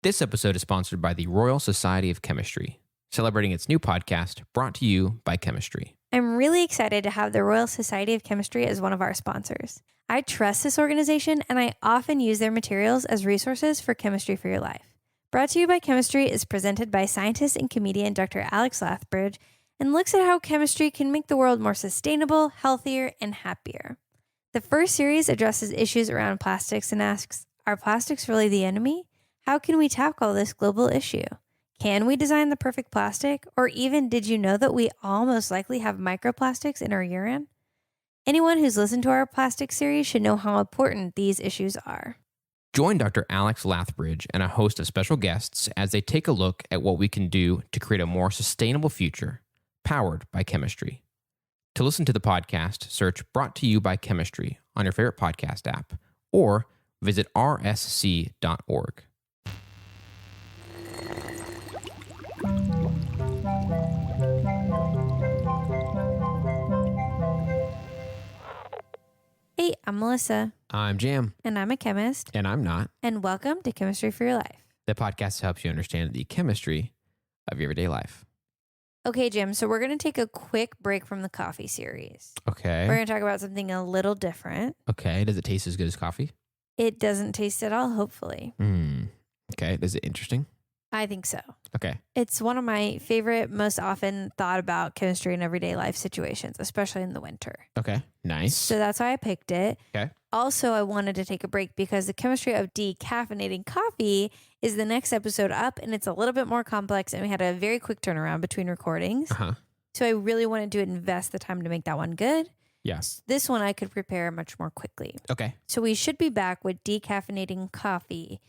This episode is sponsored by the Royal Society of Chemistry, celebrating its new podcast brought to you by chemistry. I'm really excited to have the Royal Society of Chemistry as one of our sponsors. I trust this organization, and I often use their materials as resources for chemistry for your life. Brought to you by Chemistry is presented by scientist and comedian Dr. Alex Lathbridge and looks at how chemistry can make the world more sustainable, healthier, and happier. The first series addresses issues around plastics and asks, are plastics really the enemy? How can we tackle this global issue? Can we design the perfect plastic? Or even, did you know that we all most likely have microplastics in our urine? Anyone who's listened to our plastic series should know how important these issues are. Join Dr. Alex Lathbridge and a host of special guests as they take a look at what we can do to create a more sustainable future, powered by chemistry. To listen to the podcast, search Brought to You by Chemistry on your favorite podcast app, or visit rsc.org. Hey, I'm Melissa. I'm Jam. And I'm a chemist. And I'm not. And welcome to Chemistry for Your Life. The podcast helps you understand the chemistry of your everyday life. Okay, Jim, so we're going to take a quick break from the coffee series. Okay. We're going to talk about something a little different. Okay. Does it taste as good as coffee? It doesn't taste at all, hopefully. Okay. Is it interesting? I think so. Okay. It's one of my favorite, most often thought about chemistry in everyday life situations, especially in the winter. Okay. Nice. So that's why I picked it. Okay. Also, I wanted to take a break because the chemistry of decaffeinating coffee is the next episode up, and it's a little bit more complex, and we had a very quick turnaround between recordings. Uh-huh. So I really wanted to invest the time to make that one good. Yes. This one I could prepare much more quickly. Okay. So we should be back with decaffeinating coffee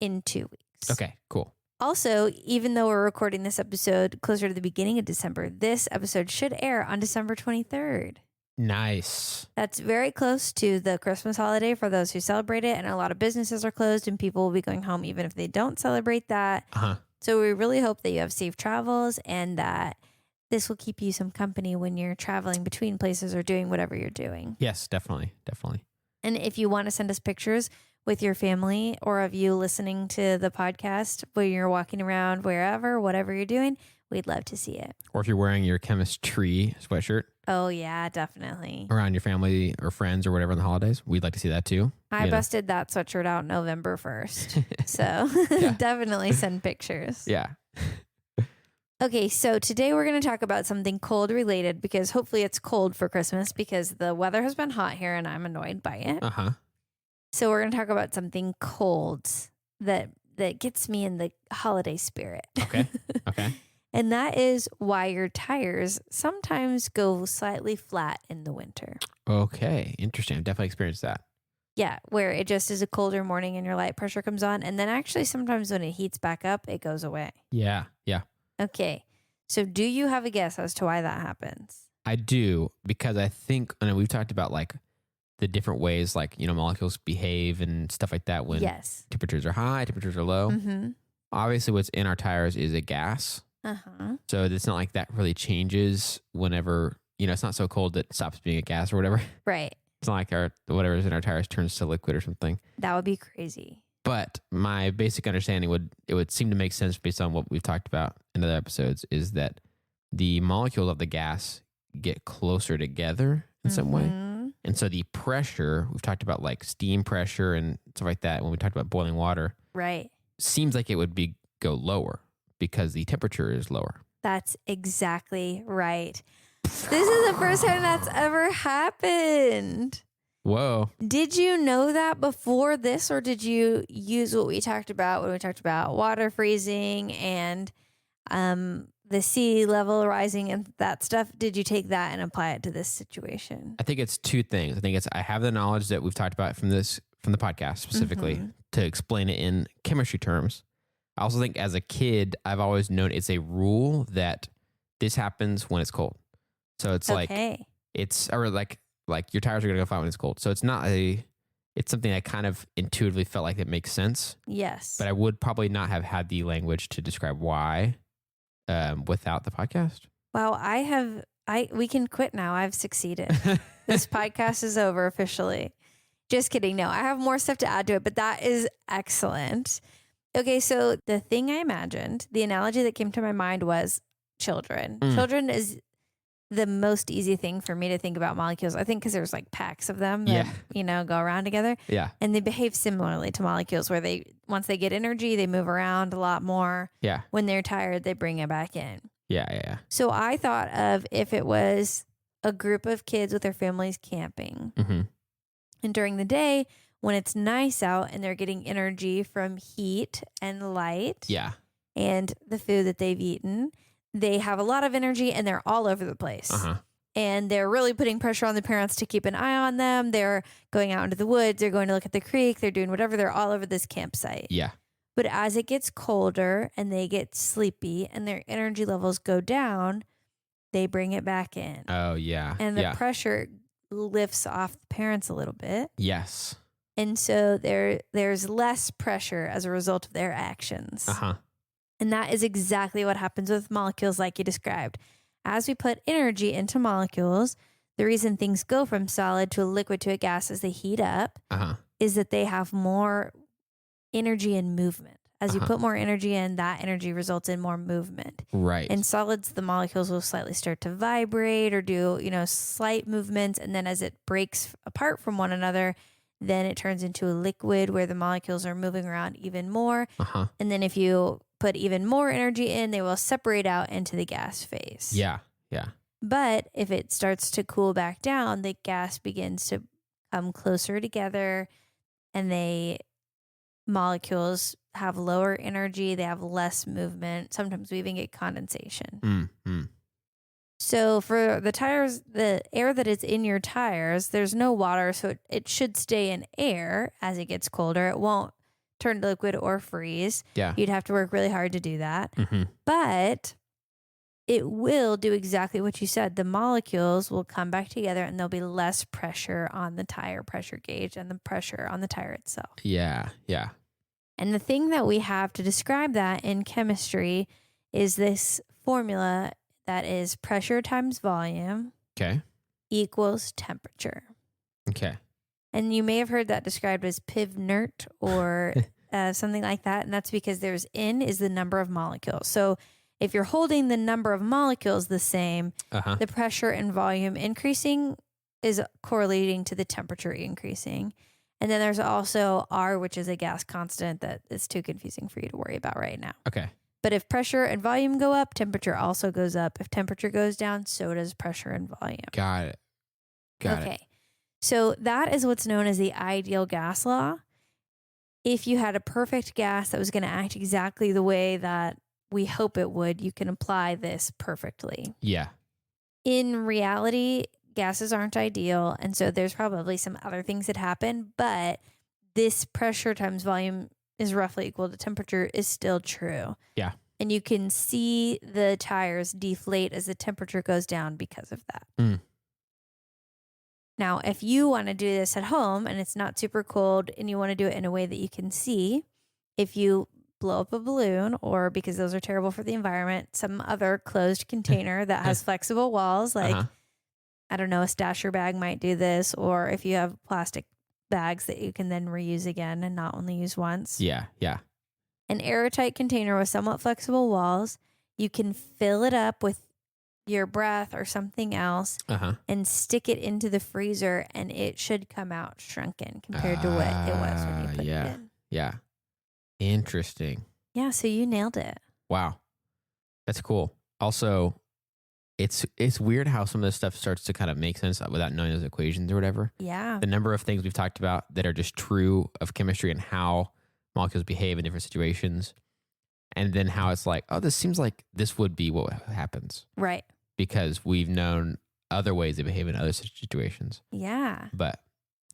in 2 weeks. Okay, cool. Also, even though we're recording this episode closer to the beginning of December, this episode should air on December 23rd. Nice. That's very close to the Christmas holiday for those who celebrate it. And a lot of businesses are closed and people will be going home even if they don't celebrate that. Uh-huh. So we really hope that you have safe travels and that this will keep you some company when you're traveling between places or doing whatever you're doing. Yes, definitely. Definitely. And if you want to send us pictures with your family or of you listening to the podcast when you're walking around, wherever, whatever you're doing, we'd love to see it. Or if you're wearing your chemistry sweatshirt. Oh, yeah, definitely. Around your family or friends or whatever on the holidays, we'd like to see that too. I busted that sweatshirt out November 1st. So definitely send pictures. Yeah. Okay, so today we're going to talk about something cold related because hopefully it's cold for Christmas because the weather has been hot here and I'm annoyed by it. Uh-huh. So we're going to talk about something cold that gets me in the holiday spirit. Okay. Okay. And that is why your tires sometimes go slightly flat in the winter. Okay. Interesting. I've definitely experienced that. Yeah, where it just is a colder morning and your light pressure comes on. And then actually sometimes when it heats back up, it goes away. Yeah. Yeah. Okay. So do you have a guess as to why that happens? I do, because I think, and we've talked about like the different ways like, molecules behave and stuff like that when temperatures are high, temperatures are low. Mm-hmm. Obviously, what's in our tires is a gas. Uh-huh. So it's not like that really changes whenever, it's not so cold that it stops being a gas or whatever. Right. It's not like whatever's in our tires turns to liquid or something. That would be crazy. But my basic understanding would seem to make sense based on what we've talked about in other episodes is that the molecules of the gas get closer together in some way. And so the pressure, we've talked about like steam pressure and stuff like that when we talked about boiling water. Right. Seems like it would go lower because the temperature is lower. That's exactly right. This is the first time that's ever happened. Whoa. Did you know that before this, or did you use what we talked about when we talked about water freezing and the sea level rising and that stuff? Did you take that and apply it to this situation? I think it's two things. I have the knowledge that we've talked about from the podcast specifically to explain it in chemistry terms. I also think as a kid, I've always known it's a rule that this happens when it's cold. So it's like your tires are going to go flat when it's cold. So it's something I kind of intuitively felt like it makes sense. Yes. But I would probably not have had the language to describe why without the podcast. Wow, we can quit now. I've succeeded. This podcast is over officially. Just kidding. No, I have more stuff to add to it, but that is excellent. Okay, so the thing I imagined, the analogy that came to my mind was children. Children is the most easy thing for me to think about molecules. I think because there's like packs of them that, go around together. Yeah. And they behave similarly to molecules where once they get energy, they move around a lot more. Yeah. When they're tired, they bring it back in. Yeah. So I thought of if it was a group of kids with their families camping. Mm-hmm. And during the day, when it's nice out and they're getting energy from heat and light and the food that they've eaten, they have a lot of energy and they're all over the place. And they're really putting pressure on the parents to keep an eye on them. They're going out into the woods. They're going to look at the creek. They're doing whatever. They're all over this campsite. Yeah. But as it gets colder and they get sleepy and their energy levels go down, they bring it back in. Oh, yeah. And the pressure lifts off the parents a little bit. Yes. And so there's less pressure as a result of their actions. And that is exactly what happens with molecules like you described. As we put energy into molecules, the reason things go from solid to a liquid to a gas as they heat up is that they have more energy and movement. As you put more energy in, that energy results in more movement. Right. In solids, the molecules will slightly start to vibrate or do, slight movements. And then as it breaks apart from one another, then it turns into a liquid where the molecules are moving around even more. And then if you put even more energy in, they will separate out into the gas phase. Yeah. But if it starts to cool back down, the gas begins to come closer together and molecules have lower energy. They have less movement. Sometimes we even get condensation. So for the tires, the air that is in your tires, there's no water. So it should stay in air as it gets colder. It won't turn to liquid or freeze. Yeah. You'd have to work really hard to do that. But it will do exactly what you said. The molecules will come back together and there'll be less pressure on the tire pressure gauge and the pressure on the tire itself. Yeah. And the thing that we have to describe that in chemistry is this formula that is pressure times volume equals temperature. Okay. And you may have heard that described as PIV-NERT or something like that. And that's because N is the number of molecules. So if you're holding the number of molecules the same, the pressure and volume increasing is correlating to the temperature increasing. And then there's also R, which is a gas constant that is too confusing for you to worry about right now. Okay. But if pressure and volume go up, temperature also goes up. If temperature goes down, so does pressure and volume. Got it. Okay. So that is what's known as the ideal gas law. If you had a perfect gas that was going to act exactly the way that we hope it would, you can apply this perfectly. Yeah. In reality, gases aren't ideal. And so there's probably some other things that happen, but this pressure times volume is roughly equal to temperature is still true. Yeah. And you can see the tires deflate as the temperature goes down because of that. Now, if you want to do this at home and it's not super cold and you want to do it in a way that you can see, if you blow up a balloon, or because those are terrible for the environment, some other closed container that has flexible walls, like, I don't know, a stasher bag might do this, or if you have plastic bags that you can then reuse again and not only use once. Yeah. An airtight container with somewhat flexible walls, you can fill it up with your breath or something else and stick it into the freezer, and it should come out shrunken compared to what it was when you put it in. Yeah. Interesting. Yeah, so you nailed it. Wow. That's cool. Also, it's weird how some of this stuff starts to kind of make sense without knowing those equations or whatever. Yeah. The number of things we've talked about that are just true of chemistry and how molecules behave in different situations. And then how it's like, oh, this seems like this would be what happens. Right. Because we've known other ways they behave in other situations. Yeah. But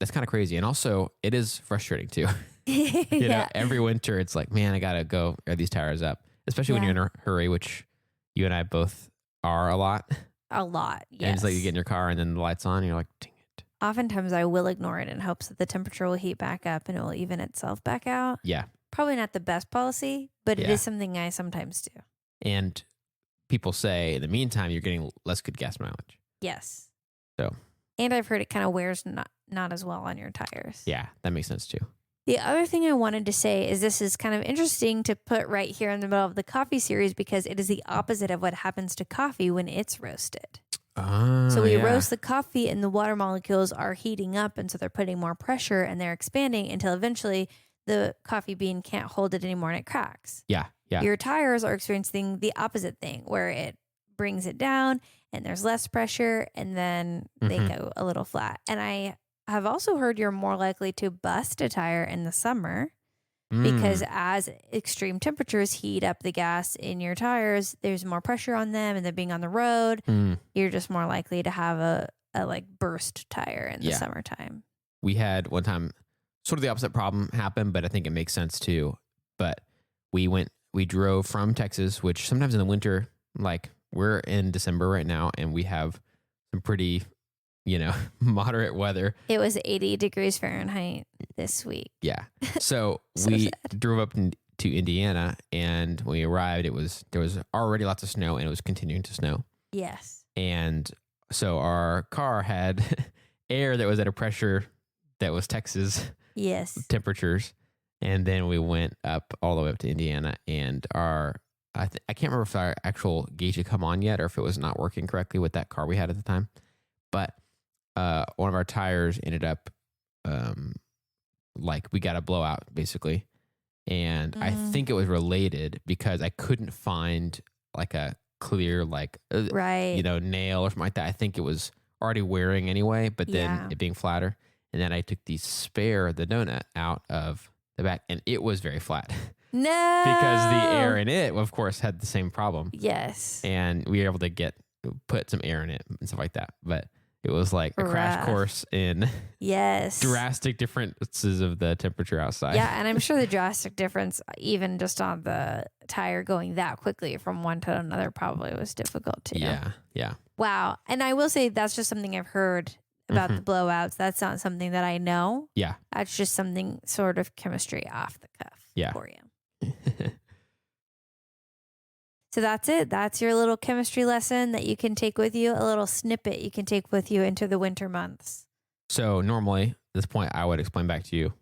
that's kind of crazy. And also, it is frustrating too. You know, every winter it's like, man, I got to go air these tires up. Especially when you're in a hurry, which you and I both are a lot. A lot, yes. And it's like you get in your car and then the light's on and you're like, dang it. Oftentimes I will ignore it in hopes that the temperature will heat back up and it will even itself back out. Yeah. Probably not the best policy, but it is something I sometimes do. And people say in the meantime, you're getting less good gas mileage. Yes. So. And I've heard it kind of wears not as well on your tires. Yeah, that makes sense too. The other thing I wanted to say is this is kind of interesting to put right here in the middle of the coffee series because it is the opposite of what happens to coffee when it's roasted. So we roast the coffee and the water molecules are heating up, and so they're putting more pressure and they're expanding until eventually the coffee bean can't hold it anymore and it cracks. Yeah. Your tires are experiencing the opposite thing where it brings it down and there's less pressure and then they go a little flat. And I have also heard you're more likely to bust a tire in the summer because as extreme temperatures heat up the gas in your tires, there's more pressure on them and they're being on the road. You're just more likely to have a like burst tire in the summertime. We had one time sort of the opposite problem happen, but I think it makes sense too. But we drove from Texas, which sometimes in the winter, like we're in December right now and we have some pretty, moderate weather. It was 80 degrees Fahrenheit this week. Yeah. So, we drove up to Indiana, and when we arrived, there was already lots of snow and it was continuing to snow. Yes. And so our car had air that was at a pressure that was Texas temperatures. And then we went up all the way up to Indiana, and I can't remember if our actual gauge had come on yet or if it was not working correctly with that car we had at the time. But one of our tires ended up like we got a blowout basically. And I think it was related because I couldn't find like a clear nail or something like that. I think it was already wearing anyway, but then it being flatter. And then I took the donut out of the back, and it was very flat. No. Because the air in it, of course, had the same problem. Yes. And we were able to put some air in it and stuff like that. But it was like a crash course in drastic differences of the temperature outside. Yeah, and I'm sure the drastic difference, even just on the tire going that quickly from one to another, probably was difficult too. Yeah. Wow. And I will say that's just something I've heard about the blowouts. That's not something that I know. Yeah. That's just something sort of chemistry off the cuff for you. So that's it. That's your little chemistry lesson that you can take with you, a little snippet you can take with you into the winter months. So normally at this point, I would explain back to you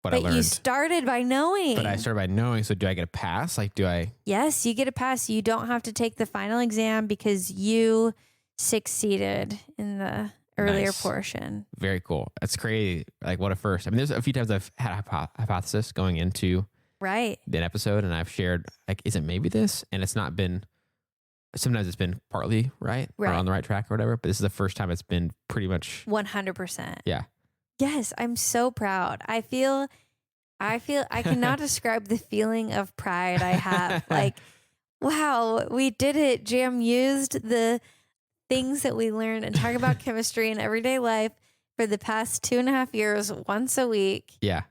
what I learned. But you started by knowing. But I started by knowing. So do I get a pass? Like, do I? Yes, you get a pass. You don't have to take the final exam because you succeeded in the earlier portion. Very cool. That's crazy. Like, what a first. I mean, there's a few times I've had a hypothesis going into an episode, and I've shared, like, is it maybe this? And it's not been, sometimes it's been partly right or on the right track or whatever, but this is the first time it's been pretty much 100%. Yeah. Yes, I'm so proud. I cannot describe the feeling of pride I have. Like, wow, we did it. Jam used the things that we learned and talk about chemistry in everyday life for the past 2.5 years, once a week. Yeah.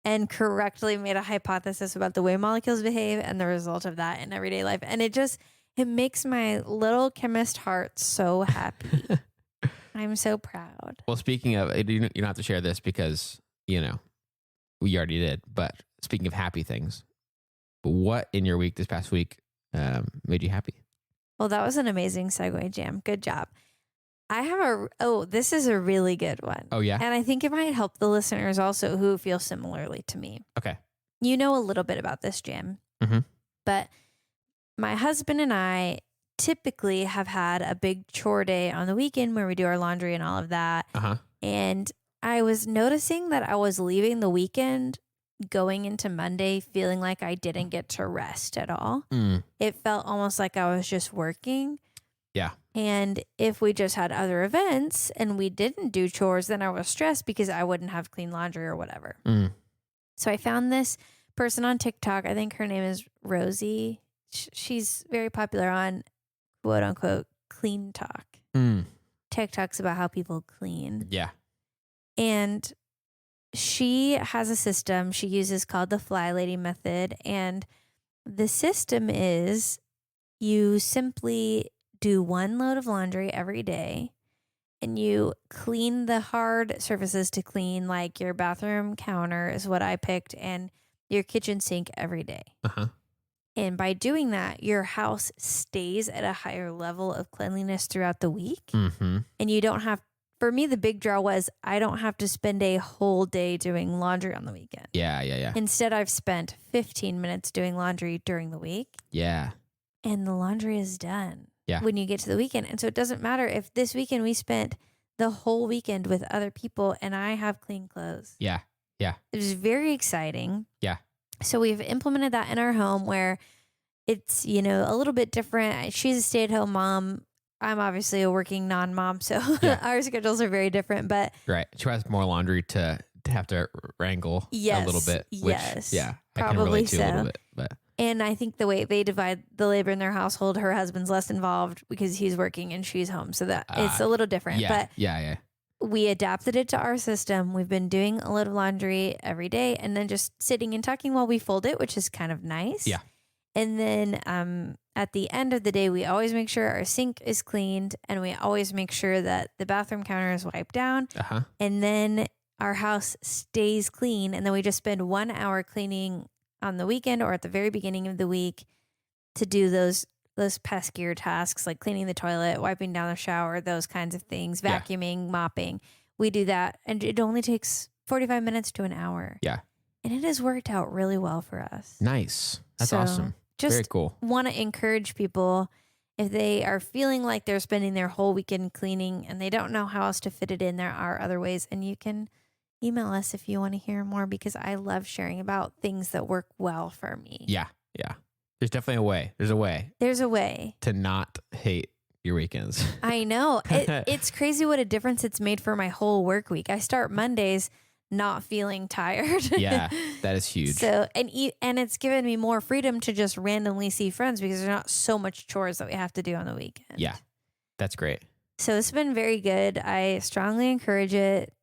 And correctly made a hypothesis about the way molecules behave and the result of that in everyday life. And it makes my little chemist heart so happy. I'm so proud. Well, speaking of, you don't have to share this because, we already did. But speaking of happy things, what in your week this past week made you happy? Well, that was an amazing segue, Jam. Good job. I have this is a really good one. Oh, yeah? And I think it might help the listeners also who feel similarly to me. Okay. You know a little bit about this, Jam. But my husband and I typically have had a big chore day on the weekend where we do our laundry and all of that. And I was noticing that I was leaving the weekend going into Monday feeling like I didn't get to rest at all. It felt almost like I was just working. Yeah. And if we just had other events and we didn't do chores, then I was stressed because I wouldn't have clean laundry or whatever. So I found this person on TikTok. I think her name is Rosie. She's very popular on quote unquote clean talk. TikTok's about how people clean. Yeah. And she has a system she uses called the Flylady Method. And the system is you simply do one load of laundry every day and you clean the hard surfaces to clean, like your bathroom counter is what I picked, and your kitchen sink every day. And by doing that, your house stays at a higher level of cleanliness throughout the week. And you don't have for me, the big draw was I don't have to spend a whole day doing laundry on the weekend. Yeah. Instead, I've spent 15 minutes doing laundry during the week. Yeah. And the laundry is done Yeah. when you get to the weekend. And so it doesn't matter if this weekend we spent the whole weekend with other people and I have clean clothes. Yeah. It was very exciting. Yeah. So we've implemented that in our home where it's, a little bit different. She's a stay-at-home mom. I'm obviously a working non-mom, so our schedules are very different. But right, she has more laundry to have to wrangle a little bit. Which, I can relate to a little bit. But and I think the way they divide the labor in their household, her husband's less involved because he's working and she's home, so that it's a little different. Yeah, but we adapted it to our system. We've been doing a load of laundry every day, and then just sitting and talking while we fold it, which is kind of nice. Yeah. And then at the end of the day, we always make sure our sink is cleaned and we always make sure that the bathroom counter is wiped down. And then our house stays clean. And then we just spend 1 hour cleaning on the weekend or at the very beginning of the week to do those peskier tasks like cleaning the toilet, wiping down the shower, those kinds of things, vacuuming, mopping. We do that. And it only takes 45 minutes to an hour. Yeah. And it has worked out really well for us. Nice. That's awesome. Just very cool. Want to encourage people if they are feeling like they're spending their whole weekend cleaning and they don't know how else to fit it in, there are other ways. And you can email us if you want to hear more because I love sharing about things that work well for me. Yeah. There's definitely a way. There's a way to not hate your weekends. I know. It's crazy what a difference it's made for my whole work week. I start Mondays not feeling tired. Yeah, that is huge. So, and it's given me more freedom to just randomly see friends because there's not so much chores that we have to do on the weekend. Yeah, that's great. So it's been very good. I strongly encourage it.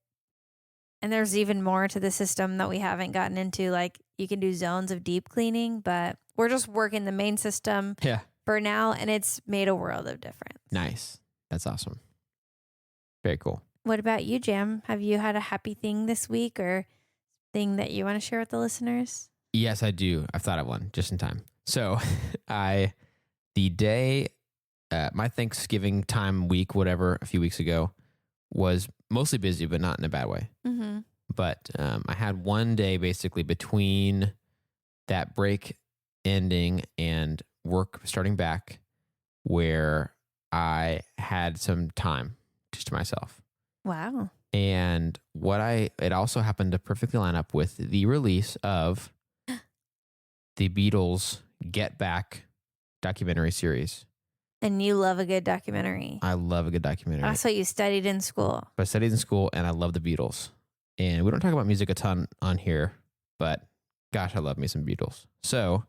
And there's even more to the system that we haven't gotten into. Like you can do zones of deep cleaning, but we're just working the main system for now. And it's made a world of difference. Nice. That's awesome. Very cool. What about you, Jam? Have you had a happy thing this week or thing that you want to share with the listeners? Yes, I do. I've thought of one just in time. So my Thanksgiving time week, whatever, a few weeks ago was mostly busy, but not in a bad way. Mm-hmm. But I had one day basically between that break ending and work starting back where I had some time just to myself. Wow. And it also happened to perfectly line up with the release of the Beatles Get Back documentary series. And you love a good documentary. I love a good documentary. That's what you studied in school. I studied in school and I love the Beatles. And we don't talk about music a ton on here, but gosh, I love me some Beatles. So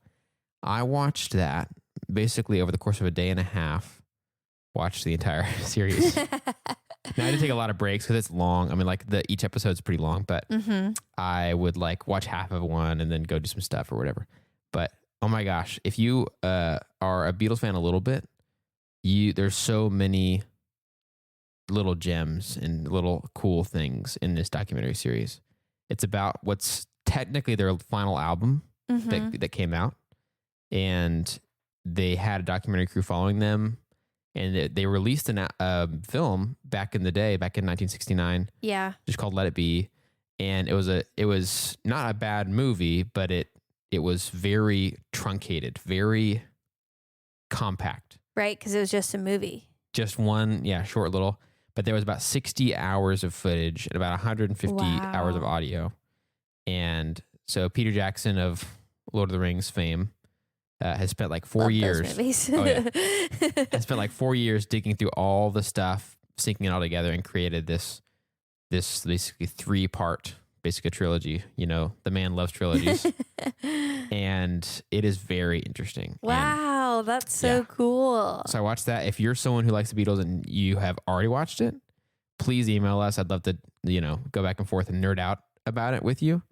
I watched that basically over the course of a day and a half, watched the entire series. Now, I did take a lot of breaks because it's long. I mean, like each episode's pretty long, but I would like watch half of one and then go do some stuff or whatever. But oh my gosh, if you are a Beatles fan a little bit, there's so many little gems and little cool things in this documentary series. It's about what's technically their final album that came out, and they had a documentary crew following them. And they released a film back in the day, back in 1969. Yeah. Just called Let It Be. And it was not a bad movie, but it was very truncated, very compact. Right, because it was just a movie. Just one, short little. But there was about 60 hours of footage and about 150 hours of audio. And so Peter Jackson of Lord of the Rings fame has spent like 4 years. Has spent like 4 years digging through all the stuff, syncing it all together, and created this basically 3-part, basically a trilogy. You know, the man loves trilogies, and it is very interesting. Wow, that's so cool. So I watched that. If you're someone who likes the Beatles and you have already watched it, please email us. I'd love to go back and forth and nerd out about it with you.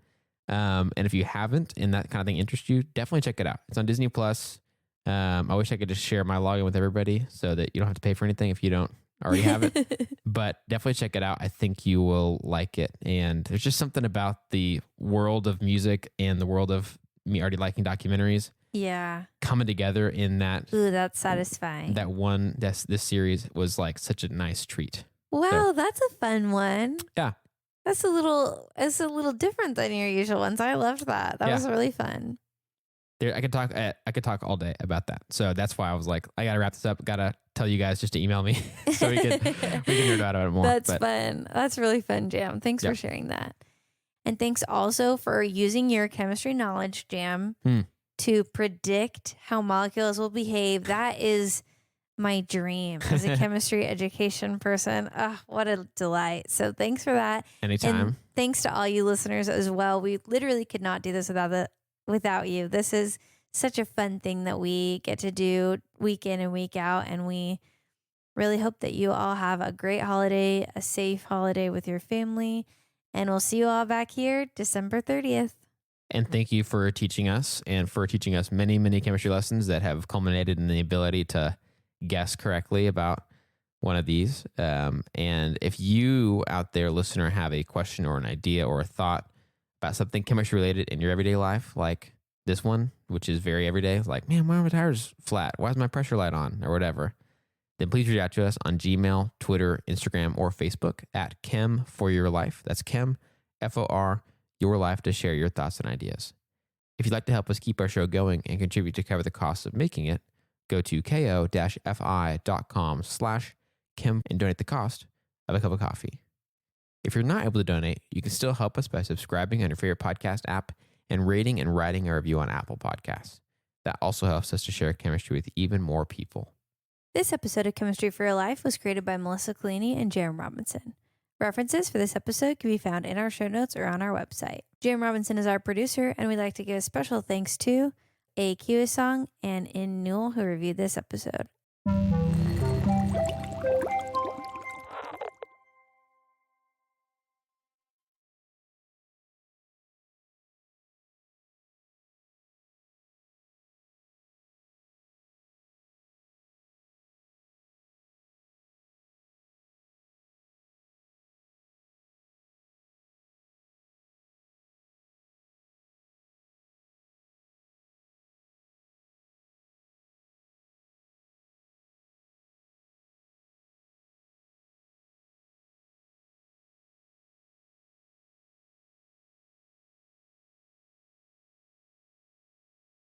And if you haven't and that kind of thing interests you, definitely check it out. It's on Disney Plus. I wish I could just share my login with everybody so that you don't have to pay for anything if you don't already have it. But definitely check it out. I think you will like it. And there's just something about the world of music and the world of me already liking documentaries. Yeah. Coming together in that. Ooh, that's satisfying. This series was like such a nice treat. Wow, that's a fun one. Yeah. It's a little different than your usual ones. I loved that. That was really fun. I could talk all day about that. So that's why I was like, I got to wrap this up. Got to tell you guys just to email me so we can nerd out about it more. That's fun. That's really fun, Jam. Thanks for sharing that. And thanks also for using your chemistry knowledge, Jam, to predict how molecules will behave. That is my dream as a chemistry education person. Oh, what a delight. So thanks for that. Anytime. And thanks to all you listeners as well. We literally could not do this without you. This is such a fun thing that we get to do week in and week out. And we really hope that you all have a great holiday, a safe holiday with your family. And we'll see you all back here December 30th. And thank you for teaching us and for teaching us many, many chemistry lessons that have culminated in the ability to guess correctly about one of these. And if you out there, listener, have a question or an idea or a thought about something chemistry related in your everyday life, like this one, which is very everyday, like, man, why are my tires flat? Why is my pressure light on? Or whatever. Then please reach out to us on Gmail, Twitter, Instagram, or Facebook at Chem for Your Life. That's Chem, FOR, Your Life, to share your thoughts and ideas. If you'd like to help us keep our show going and contribute to cover the costs of making it, go to ko-fi.com/Chem and donate the cost of a cup of coffee. If you're not able to donate, you can still help us by subscribing on your favorite podcast app and rating and writing a review on Apple Podcasts. That also helps us to share chemistry with even more people. This episode of Chemistry for Your Life was created by Melissa Collini and Jerem Robinson. References for this episode can be found in our show notes or on our website. Jerem Robinson is our producer, and we'd like to give a special thanks to A. Kiwasong and In Newell, who reviewed this episode.